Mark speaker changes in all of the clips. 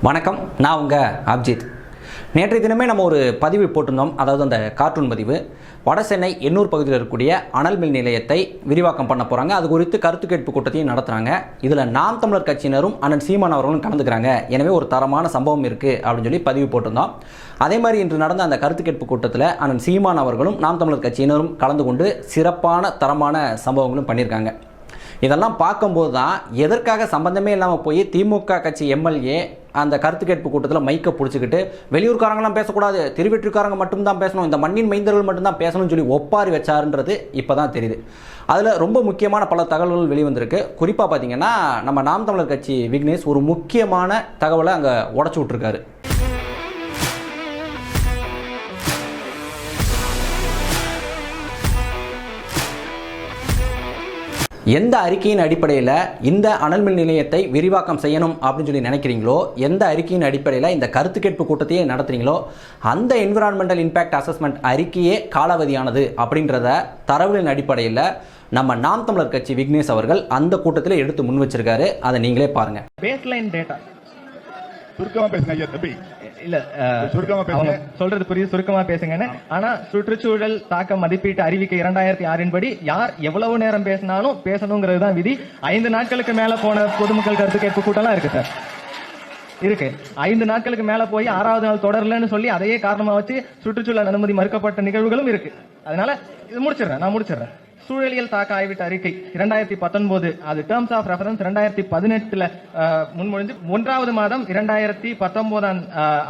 Speaker 1: வணக்கம், நான் உங்கள் அப்ஜித். நேற்றைய தினமே நம்ம ஒரு பதிவு போட்டிருந்தோம். அதாவது அந்த கார்ட்டூன் பதிவு. வட சென்னை எண்ணூர் பகுதியில் இருக்கக்கூடிய அனல் மின் நிலையத்தை விரிவாக்கம் பண்ண போகிறாங்க. அது குறித்து கருத்து கேட்பு கூட்டத்தையும் நடத்துகிறாங்க. இதில் நாம் தமிழர் கட்சியினரும் அண்ணன் சீமான் அவர்களும் கலந்துக்கிறாங்க. எனவே ஒரு தரமான சம்பவம் இருக்குது அப்படின்னு சொல்லி பதிவு போட்டிருந்தோம். அதே மாதிரி இன்று நடந்த அந்த கருத்து கேட்பு கூட்டத்தில் அண்ணன் சீமான் அவர்களும் நாம் தமிழர் கட்சியினரும் கலந்து கொண்டு சிறப்பான தரமான சம்பவங்களும் பண்ணியிருக்காங்க. இதெல்லாம் பார்க்கும்போது தான் எதற்காக சம்பந்தமே இல்லாமல் போய் திமுக கட்சி எம்எல்ஏ அந்த கருத்து கேட்பு கூட்டத்தில் மைக்கை பிடிச்சிக்கிட்டு வெளியூர்காரங்களாம் பேசக்கூடாது, திருவெற்றிக்காரங்க மட்டும்தான் பேசணும், இந்த மண்ணின் மைந்தர்கள் மட்டும்தான் பேசணும்னு சொல்லி ஒப்பாரி வச்சாருன்றது இப்போ தான் தெரியுது. அதில் ரொம்ப முக்கியமான பல தகவல்கள் வெளிவந்திருக்கு. குறிப்பாக பார்த்தீங்கன்னா நம்ம நாம் தமிழர் கட்சி விக்னேஷ் ஒரு முக்கியமான தகவலை அங்கே உடச்சி விட்ருக்காரு. எந்த அறிக்கையின் அடிப்படையில் இந்த அனல் மின் நிலையத்தை விரிவாக்கம் செய்யணும் அப்படின்னு சொல்லி நினைக்கிறீங்களோ, எந்த அறிக்கையின் அடிப்படையில் இந்த கருத்து கேட்பு கூட்டத்தையே நடத்துறீங்களோ, அந்த என்விரான்மெண்டல் இம்பேக்ட் அசஸ்மெண்ட் அறிக்கையே காலாவதியானது அப்படின்றத தரவுகளின் அடிப்படையில் நம்ம நாம் தமிழர் கட்சி விக்னேஷ் அவர்கள் அந்த கூட்டத்தில் எடுத்து முன் வச்சிருக்காரு. அதை நீங்களே பாருங்க.
Speaker 2: பேஸ்லைன் டேட்டா
Speaker 3: சுருக்கமா பேசுங்க ஐயா தம்பி.
Speaker 2: இல்ல
Speaker 3: சுருக்கமா பேசுங்க.
Speaker 2: சொல்றது புரியுது, சுருக்கமா பேசுங்கன்னு. ஆனா சுற்றுச்சூழல் தாக்க மதிப்பீட்டு அறிவிக்கை 2006 படி யார் எவ்வளவு நேரம் பேசினாலும் பேசணுங்கிறது தான் விதி. 5 நாட்களுக்கு மேல போன பொதுமக்கள் கருத்து கேட்பு கூட்டம்லாம் இருக்கு சார், இருக்கு. 5 நாட்களுக்கு மேல போய் 6வது நாள் தொடரலன்னு சொல்லி அதையே காரணமா வச்சு சுற்றுச்சூழல் அனுமதி மறுக்கப்பட்ட நிகழ்வுகளும் இருக்கு. அதனால இது நான் முடிச்சிடுறேன். சூழலியல் தாக்க ஆய்விட்ட அறிக்கை 2019, அது டேர்ம்ஸ் ஆஃப் ரெஃபரன்ஸ் 2018 முன்மொழிந்து 1வது மாதம் 2019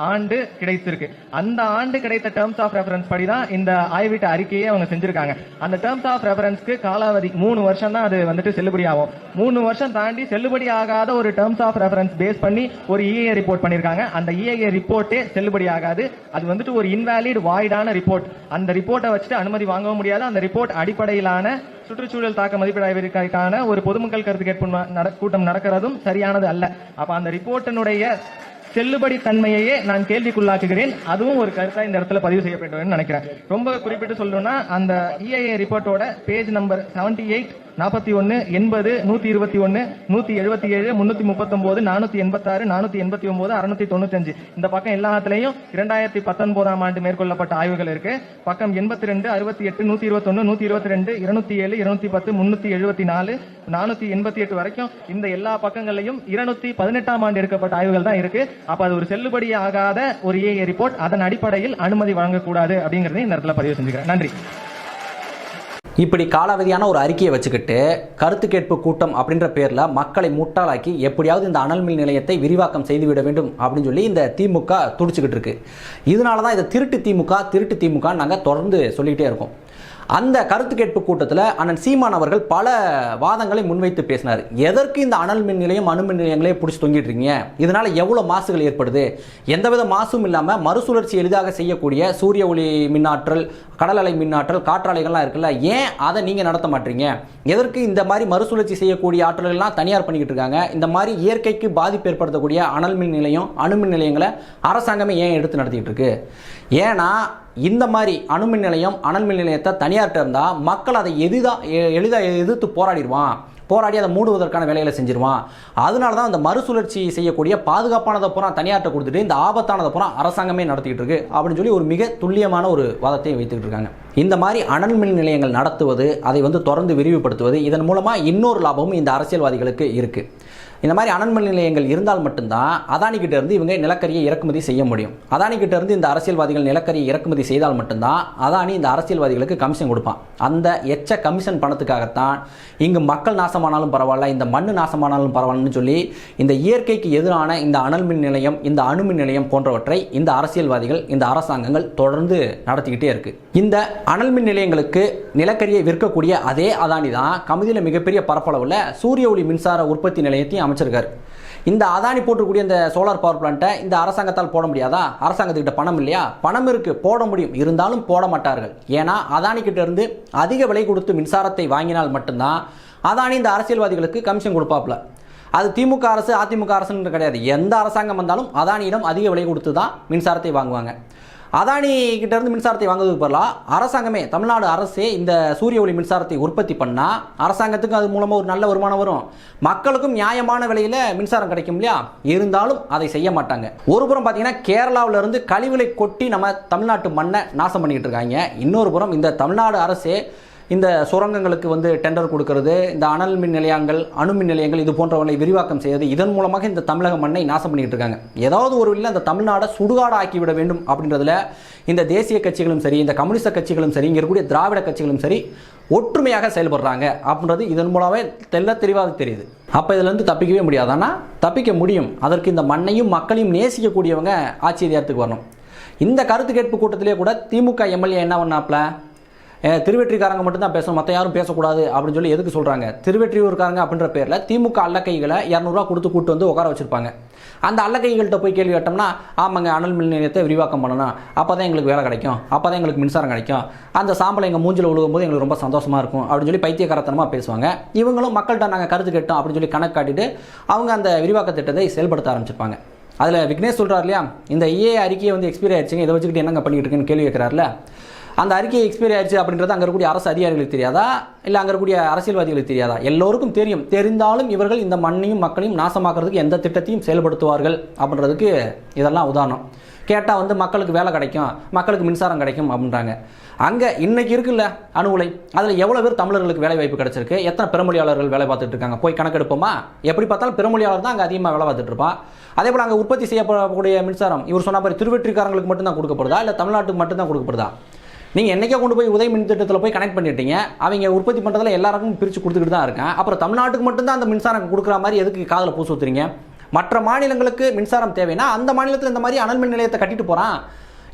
Speaker 2: ஆண்டு கிடைத்திருக்கு. அந்த ஆண்டு கிடைத்த டேர்ம்ஸ் ஆஃப் ரெஃபரன்ஸ் படிதான் இந்த ஆய்விட்ட அறிக்கையை அவங்க செஞ்சிருக்காங்க. அந்த டேர்ம்ஸ் ஆஃப் ரெஃபரன்ஸ்க்கு காலாவதி 3 வருஷம் தான் அது வந்துட்டு செல்லுபடி ஆகும். 3 வருஷம் தாண்டி செல்லுபடி ஆகாத ஒரு டேர்ம்ஸ் ஆஃப் ரெஃபரன்ஸ் பேஸ் பண்ணி ஒரு இஏஏ ரிப்போர்ட் பண்ணிருக்காங்க. அந்த இஏஏ ரிப்போர்ட்டே செல்லுபடி ஆகாது. அது வந்துட்டு ஒரு இன்வாலிட் வாய்டான ரிப்போர்ட். அந்த ரிப்போர்ட்டை வச்சுட்டு அனுமதி வாங்கவும் முடியாது. அந்த ரிப்போர்ட் அடிப்படையிலான சுற்றுச்சூழல் தாக்க மதிப்பீடு ஆய்விற்கான ஒரு பொதுமக்கள் கருத்து கேட்பு கூட்டம் நடக்கிறதும் சரியானது அல்ல. அப்ப அந்த ரிப்போர்ட்டினுடைய செல்லுபடி தன்மையையே நான் கேள்விக்குள்ளாக்குகிறேன். அதுவும் ஒரு கருத்தா இந்த இடத்துல பதிவு செய்யப்பட வேண்டும் நினைக்கிறேன். ரொம்ப குறிப்பிட்டு சொல்லணும்னா அந்த இஏஏ ரிப்போர்ட்டோட பேஜ் நம்பர் 78, 41, 80, 121, 177, 339, 486, 489, 695 இந்த பக்கம் எல்லாத்துலயும் 2019 ஆண்டு மேற்கொள்ளப்பட்ட ஆய்வுகள் இருக்கு. பக்கம் 82, 68, 121, 122, 207, 210, 374, 488 வரைக்கும் இந்த எல்லா பக்கங்களையும் 218 ஆண்டு எடுக்கப்பட்ட ஆய்வுகள் தான் இருக்கு. அப்ப அது ஒரு செல்லுபடி ஆகாத ஒரு ஏஏ ரிப்போர்ட். அதன் அடிப்படையில் அனுமதி வழங்கக்கூடாது அப்படிங்கறதை இந்த இடத்துல பதிவு செஞ்சுக்கிறேன். நன்றி.
Speaker 1: இப்படி காலாவதியான ஒரு அறிக்கையை வச்சுக்கிட்டு கருத்து கேட்பு கூட்டம் அப்படின்ற பேரில் மக்களை முட்டாளாக்கி எப்படியாவது இந்த அனல் மின் நிலையத்தை விரிவாக்கம் செய்துவிட வேண்டும் அப்படின்னு சொல்லி இந்த திமுக துடிச்சுக்கிட்டு இருக்கு. இதனால தான் இதை திருட்டு திமுக நாங்கள் தொடர்ந்து சொல்லிகிட்டே இருக்கோம். அந்த கருத்து கேட்பு கூட்டத்தில் அண்ணன் சீமான் அவர்கள் பல வாதங்களை முன்வைத்து பேசினார். எதற்கு இந்த அனல் மின் நிலையம் அணு மின் நிலையங்களே பிடிச்சி தொங்கிட்டு இருக்கீங்க? இதனால எவ்வளோ மாசுகள் ஏற்படுது? எந்தவித மாசும் இல்லாமல் மறுசுழற்சி எளிதாக செய்யக்கூடிய சூரிய ஒளி மின்னாற்றல், கடல் அலை மின்னாற்றல், காற்றாலைகள்லாம் இருக்குல்ல, ஏன் அதை நீங்கள் நடத்த மாட்டீங்க? எதற்கு இந்த மாதிரி மறுசுழற்சி செய்யக்கூடிய ஆற்றல்கள்லாம் தனியார் பண்ணிக்கிட்டு இருக்காங்க? இந்த மாதிரி இயற்கைக்கு பாதிப்பு ஏற்படுத்தக்கூடிய அனல் மின் நிலையம், அணு மின் நிலையங்களை அரசாங்கமே ஏன் எடுத்து நடத்திக்கிட்டு இருக்கு? ஏன்னா இந்த மாதிரி அணு மின் நிலையம், அனல் மின் நிலையத்தை தனியார்கிட்ட இருந்தால் மக்கள் அதை எளிதாக எதிர்த்து போராடி அதை மூடுவதற்கான வேலைகளை செஞ்சிருவான். அதனால தான் அந்த மறுசுழற்சி செய்யக்கூடிய பாதுகாப்பானதை பூரா தனியார்ட்ட கொடுத்துட்டு இந்த ஆபத்தானதை பூரா அரசாங்கமே நடத்திக்கிட்டு இருக்கு அப்படின்னு சொல்லி ஒரு மிக துல்லியமான ஒரு வாதத்தை வைத்துக்கிட்டு இருக்காங்க. இந்த மாதிரி அனல் மின் நிலையங்கள் நடத்துவது, அதை தொடர்ந்து விரிவுபடுத்துவது, இதன் மூலமாக இன்னொரு லாபமும் இந்த அரசியல்வாதிகளுக்கு இருக்கு. இந்த மாதிரி அனல் மின் நிலையங்கள் இருந்தால் மட்டும்தான் அதானி கிட்ட இருந்து இவங்க நிலக்கரியை இறக்குமதி செய்ய முடியும். அதானி கிட்ட இருந்து இந்த அரசியல்வாதிகள் நிலக்கரியை இறக்குமதி செய்தால் மட்டும்தான் அதானி இந்த அரசியல்வாதிகளுக்கு கமிஷன் கொடுப்பான். அந்த எச்ச கமிஷன் பணத்துக்காகத்தான் இங்கு மக்கள் நாசமானாலும் பரவாயில்ல, இந்த மண்ணு நாசமானாலும் பரவாயில்லன்னு சொல்லி இந்த இயற்கைக்கு எதிரான இந்த அனல் மின் நிலையம், இந்த அணு மின் நிலையம் போன்றவற்றை இந்த அரசியல்வாதிகள், இந்த அரசாங்கங்கள் தொடர்ந்து நடத்திக்கிட்டே இருக்கு. இந்த அனல் மின் நிலையங்களுக்கு நிலக்கரியை விற்கக்கூடிய அதே அதானி தான் கமுதியில் மிகப்பெரிய பரப்பளவில் சூரிய ஒளி மின்சார உற்பத்தி நிலையத்தையும் அமைச்சிருக்காரு. இந்த அதானி போட்டக்கூடிய இந்த சோலார் பவர் பிளான்ட்டை இந்த அரசாங்கத்தால் போட முடியாதா? அரசாங்கத்துக்கிட்ட பணம் இல்லையா? பணம் இருக்கு, போட முடியும். இருந்தாலும் போட மாட்டார்கள். ஏன்னா அதானி கிட்ட இருந்து அதிக விலை கொடுத்து மின்சாரத்தை வாங்கினால் மட்டும்தான் அதானி இந்த அரசியல்வாதிகளுக்கு கமிஷன் கொடுப்பாப்ல. அது திமுக அரசு, அதிமுக அரசுன்னு கிடையாது. எந்த அரசாங்கம் வந்தாலும் அதானியிடம் அதிக விலை கொடுத்து தான் மின்சாரத்தை வாங்குவாங்க. அதானி கிட்ட இருந்து மின்சாரத்தை வாங்குவதற்கு பதிலாக அரசாங்கமே, தமிழ்நாடு அரசே இந்த சூரிய ஒளி மின்சாரத்தை உற்பத்தி பண்ணால் அரசாங்கத்துக்கும் அது மூலமாக ஒரு நல்ல வருமானம் வரும், மக்களுக்கும் நியாயமான விலையில் மின்சாரம் கிடைக்கும் இல்லையா? இருந்தாலும் அதை செய்ய மாட்டாங்க. ஒரு புறம் பார்த்தீங்கன்னா கேரளாவில் இருந்து கழிவுகளை கொட்டி நம்ம தமிழ்நாட்டு மண்ணை நாசம் பண்ணிக்கிட்டு இருக்காங்க. இன்னொரு புறம் இந்த தமிழ்நாடு அரசே இந்த சுரங்கங்களுக்கு வந்து டெண்டர் கொடுக்கறது, இந்த அனல் மின் நிலையங்கள், அணு மின் நிலையங்கள் இது போன்றவர்களை விரிவாக்கம் செய்வது, இதன் மூலமாக இந்த தமிழக மண்ணை நாசம் பண்ணிட்டு இருக்காங்க. ஏதாவது ஒரு வழியில் அந்த தமிழ்நாடை சுடுகாடு ஆக்கிவிட வேண்டும் அப்படின்றதுல இந்த தேசிய கட்சிகளும் சரி, இந்த கம்யூனிஸ்ட் கட்சிகளும் சரி, இங்கே இருக்கக்கூடிய திராவிட கட்சிகளும் சரி ஒற்றுமையாக செயல்படுறாங்க அப்படின்றது இதன் மூலமே தெல்ல தெளிவாக தெரியுது. அப்போ இதிலிருந்து தப்பிக்கவே முடியாது. ஆனால் தப்பிக்க முடியும். அதற்கு இந்த மண்ணையும் மக்களையும் நேசிக்கக்கூடியவங்க ஆட்சி அதிகாரத்துக்கு வரணும். இந்த கருத்து கேட்பு கூட்டத்திலே கூட திமுக எம்எல்ஏ என்ன பண்ணாப்ல, திருவெற்றிக்காரங்க மட்டும்தான் பேசணும், மற்ற யாரும் பேசக்கூடாது அப்படின்னு சொல்லி எதுக்கு சொல்கிறாங்க? திருவெற்றியூர்காரங்க அப்படின்ற பேரில் திமுக அல்லக்கைகளை 200 ரூபா கொடுத்து கூட்டு வந்து உட்கார வச்சுருப்பாங்க. அந்த அல்லக்கைகள்கிட்ட போய் கேள்வி கேட்டோம்னா, ஆமாங்க அனல் மின் நிலையத்தை விரிவாக்கம் பண்ணணும், அப்போ தான் எங்களுக்கு வேலை கிடைக்கும், அப்போ தான் எங்களுக்கு மின்சாரம் கிடைக்கும், அந்த சாம்பலை எங்கள் மூஞ்சில் விழுகும்போது எங்களுக்கு ரொம்ப சந்தோஷமாக இருக்கும் அப்படின்னு சொல்லி பைத்தியக்காரத்தனமாக பேசுவாங்க. இவங்களும் மக்கள்கிட்ட நாங்கள் கருத்து கேட்டோம் அப்படின்னு சொல்லி கணக்கு காட்டிட்டு அவங்க அந்த விரிவாக்க திட்டத்தை செயல்படுத்த ஆரம்பிச்சிருப்பாங்க. அதில் விக்னேஷ் சொல்கிறார் இல்லையா, இந்த அறிக்கையை வந்து எக்ஸ்பைரி ஆயிடுச்சுங்க, இதை வச்சுக்கிட்டு என்னங்க பண்ணிட்டு இருக்குன்னு கேள்வி கேட்குறாருல. அந்த அறிக்கை எக்ஸ்பைரி ஆயிடுச்சு அப்படின்றது அங்கே இருக்கக்கூடிய அரசு அதிகாரிகளுக்கு தெரியாதா, இல்லை அங்கே இருக்கக்கூடிய அரசியல்வாதிகளுக்கு தெரியாதா? எல்லோருக்கும் தெரியும். தெரிந்தாலும் இவர்கள் இந்த மண்ணையும் மக்களையும் நாசமாக்குறதுக்கு எந்த திட்டத்தையும் செயல்படுத்துவார்கள் அப்படின்றதுக்கு இதெல்லாம் உதாரணம். கேட்டால் வந்து மக்களுக்கு வேலை கிடைக்கும், மக்களுக்கு மின்சாரம் கிடைக்கும் அப்படின்றாங்க. அங்கே இன்னைக்கு இருக்குல்ல அணு உலை, அதில் எவ்வளோ பேர் தமிழர்களுக்கு வேலை வாய்ப்பு கிடைச்சிருக்கு, எத்தனை பிறமொழியாளர்கள் வேலை பார்த்துட்டு இருக்காங்க, போய் கணக்கெடுப்போமா? எப்படி பார்த்தாலும் பிறமொழியாளர் தான் அங்கே அதிகமாக வேலை பார்த்துட்டு இருப்பான். அதே போல் அங்கே உற்பத்தி செய்யப்படக்கூடிய மின்சாரம் இவர் சொன்ன மாதிரி திருவெற்றிக்காரங்களுக்கு மட்டும்தான் கொடுக்கப்படுதா, இல்லை தமிழ்நாட்டுக்கு மட்டும்தான் கொடுக்கப்படுதா? நீங்கள் என்றைக்கே கொண்டு போய் உதய மின் திட்டத்தில் போய் கனெக்ட் பண்ணிட்டீங்க, அவங்க உற்பத்தி பண்ணுறதுல எல்லாருக்கும் பிரித்து கொடுத்துக்கிட்டு தான் இருக்கேன். அப்புறம் தமிழ்நாட்டுக்கு மட்டும்தான் அந்த மின்சாரம் கொடுக்குற மாதிரி எதுக்கு காதில் பூசு ஊற்றுறீங்க? மற்ற மாநிலங்களுக்கு மின்சாரம் தேவைன்னா அந்த மாநிலத்தில் இந்த மாதிரி அனல் மின் நிலையத்தை கட்டிட்டு போகிறான்.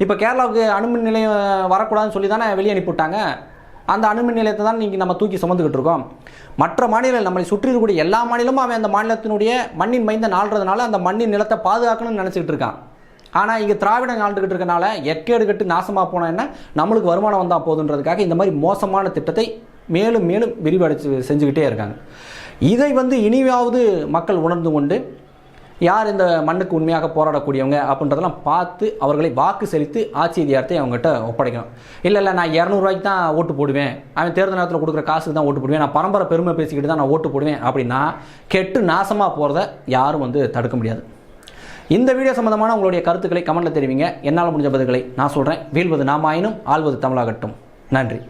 Speaker 1: இப்போ கேரளாவுக்கு அணுமின் நிலையம் வரக்கூடாதுன்னு சொல்லி தானே வெளியே அனுப்பிவிட்டாங்க. அந்த அணுமின் நிலையத்தை தான் நீங்கள் நம்ம தூக்கி சுமந்துக்கிட்டு இருக்கோம். மற்ற மாநிலங்கள் நம்மளை சுற்றி இருக்கக்கூடிய எல்லா மாநிலமும் அவன் அந்த மாநிலத்தினுடைய மண்ணின் மைந்த நாள்றதுனால அந்த மண்ணின் நிலத்தை பாதுகாக்கணும்னு நினச்சிக்கிட்டு இருக்கான். ஆனால் இங்கே திராவிடம் ஆண்டுகிட்டு இருக்கனால எக்கேடு கட்டு நாசமாக போனால் என்ன, நம்மளுக்கு வருமானம் வந்தால் போதுன்றதுக்காக இந்த மாதிரி மோசமான திட்டத்தை மேலும் மேலும் விரிவடைச்சு செஞ்சுக்கிட்டே இருக்காங்க. இதை வந்து இனியாவது மக்கள் உணர்ந்து கொண்டு யார் இந்த மண்ணுக்கு உண்மையாக போராடக்கூடியவங்க அப்படின்றதெல்லாம் பார்த்து அவர்களை வாக்கு செலுத்தி ஆட்சி அதிகாரத்தை அவங்ககிட்ட ஒப்படைக்கணும். இல்லை நான் 200 ரூபாய்க்கு தான் ஓட்டு போடுவேன், அவன் தேர்தல் நேரத்தில் கொடுக்குற காசுக்கு தான் ஓட்டு போடுவேன், நான் பரம்பரை பெருமை பேசிக்கிட்டு தான் நான் ஓட்டு போடுவேன் அப்படின்னா கெட்டு நாசமாக போகிறத யாரும் வந்து தடுக்க முடியாது. இந்த வீடியோ சம்பந்தமான உங்களுடைய கருத்துக்களை கமெண்ட்டில் தெரிவிங்க. என்னால் முடிஞ்ச பதில்களை நான் சொல்கிறேன். வீழ்வது நாமாயினும் ஆள்வது தமிழாகட்டும். நன்றி.